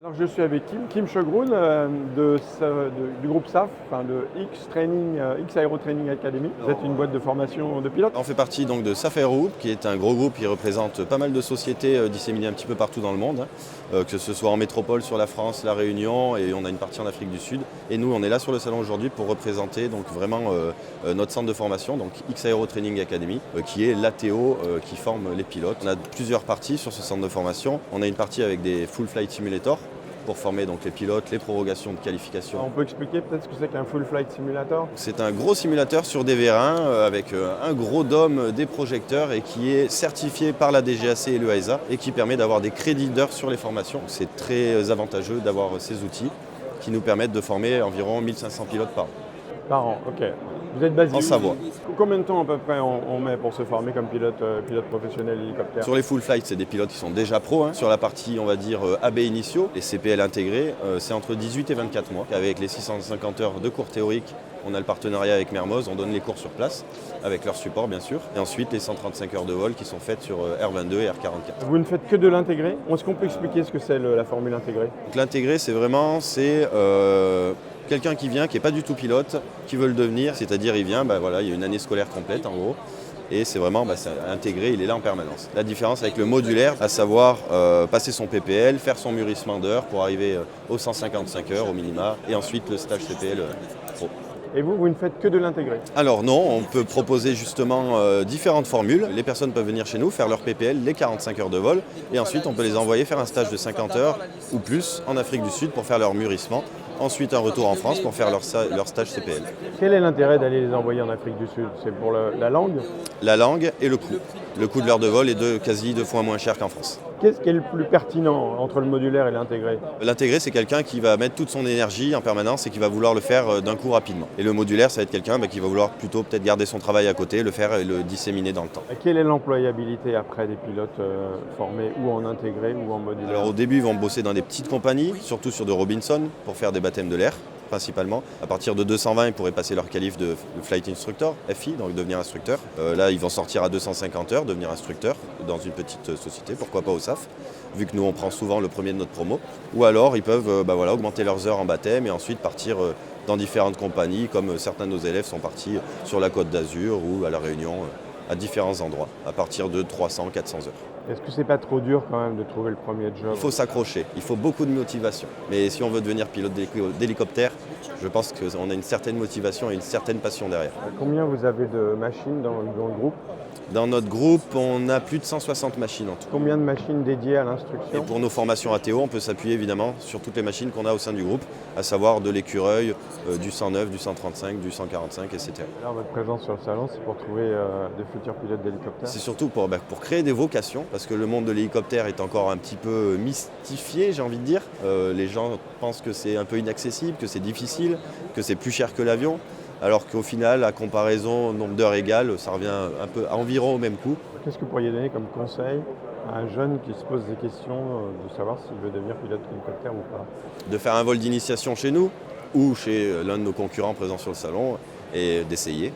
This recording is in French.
Alors je suis avec Kim Chogroun du groupe SAF, enfin de X Aero Training Academy. Vous êtes une boîte de formation de pilotes. On fait partie donc de SAF Aero Group, qui est un gros groupe qui représente pas mal de sociétés disséminées un petit peu partout dans le monde, que ce soit en métropole sur la France, la Réunion, et on a une partie en Afrique du Sud. Et nous, on est là sur le salon aujourd'hui pour représenter donc vraiment notre centre de formation, donc X Aero Training Academy, qui est l'ATO qui forme les pilotes. On a plusieurs parties sur ce centre de formation. On a une partie avec des Full Flight Simulator, pour former donc les pilotes, les prorogations de qualification. On peut expliquer peut-être ce que c'est qu'un Full Flight Simulator? C'est un gros simulateur sur des vérins avec un gros dôme, des projecteurs et qui est certifié par la DGAC et l'EASA et qui permet d'avoir des crédits d'heures sur les formations. C'est très avantageux d'avoir ces outils qui nous permettent de former environ 1500 pilotes par an. Par an, ok. Vous êtes basé En Savoie. Combien de temps à peu près on met pour se former comme pilote professionnel hélicoptère? Sur les full flight, c'est des pilotes qui sont déjà pros. Sur la partie, on va dire, AB initiaux, les CPL intégrés, c'est entre 18 et 24 mois. Avec les 650 heures de cours théoriques, on a le partenariat avec Mermoz, on donne les cours sur place, avec leur support bien sûr. Et ensuite, les 135 heures de vol qui sont faites sur R22 et R44. Vous ne faites que de l'intégré? Est-ce qu'on peut expliquer ce que c'est la formule intégrée? Donc, l'intégré, c'est vraiment, quelqu'un qui vient, qui n'est pas du tout pilote, qui veut le devenir, c'est-à-dire il vient, il y a une année scolaire complète en gros, et c'est vraiment c'est intégré, il est là en permanence. La différence avec le modulaire, à savoir passer son PPL, faire son mûrissement d'heures pour arriver aux 155 heures au minima, et ensuite le stage CPL pro. Et vous ne faites que de l'intégré? Alors non, on peut proposer justement différentes formules. Les personnes peuvent venir chez nous, faire leur PPL, les 45 heures de vol, et ensuite on peut les envoyer faire un stage de 50 heures ou plus en Afrique du Sud pour faire leur mûrissement. Ensuite, un retour en France pour faire leur stage CPL. Quel est l'intérêt d'aller les envoyer en Afrique du Sud? C'est pour la langue? La langue et le coût. Le coût de l'heure de vol est quasi 2 fois moins cher qu'en France. Qu'est-ce qui est le plus pertinent entre le modulaire et l'intégré? L'intégré, c'est quelqu'un qui va mettre toute son énergie en permanence et qui va vouloir le faire d'un coup rapidement. Et le modulaire, ça va être quelqu'un qui va vouloir plutôt peut-être garder son travail à côté, le faire et le disséminer dans le temps. Et quelle est l'employabilité après des pilotes formés ou en intégré ou en modulaire? Alors au début, ils vont bosser dans des petites compagnies, surtout sur de Robinson, pour faire des baptêmes de l'air principalement. À partir de 220, ils pourraient passer leur qualif de Flight Instructor, FI, donc devenir instructeur. Là, ils vont sortir à 250 heures, devenir instructeur dans une petite société, pourquoi pas au SAF, vu que nous, on prend souvent le premier de notre promo. Ou alors, ils peuvent augmenter leurs heures en baptême et ensuite partir dans différentes compagnies, comme certains de nos élèves sont partis sur la Côte d'Azur ou à La Réunion, à différents endroits, à partir de 300-400 heures. Est-ce que c'est pas trop dur quand même de trouver le premier job? Il faut s'accrocher, il faut beaucoup de motivation. Mais si on veut devenir pilote d'hélicoptère, je pense qu'on a une certaine motivation et une certaine passion derrière. Combien vous avez de machines dans le groupe? Dans notre groupe, on a plus de 160 machines en tout. Combien de machines dédiées à l'instruction? Et pour nos formations ATO, on peut s'appuyer évidemment sur toutes les machines qu'on a au sein du groupe, à savoir de l'écureuil, du 109, du 135, du 145, etc. Alors votre présence sur le salon, c'est pour trouver des futurs pilotes d'hélicoptère? C'est surtout pour créer des vocations, parce que le monde de l'hélicoptère est encore un petit peu mystifié, j'ai envie de dire. Les gens pensent que c'est un peu inaccessible, que c'est difficile, que c'est plus cher que l'avion. Alors qu'au final, à comparaison, nombre d'heures égales, ça revient un peu environ au même coût. Qu'est-ce que vous pourriez donner comme conseil à un jeune qui se pose des questions de savoir s'il veut devenir pilote d'hélicoptère ou pas? De faire un vol d'initiation chez nous ou chez l'un de nos concurrents présents sur le salon et d'essayer.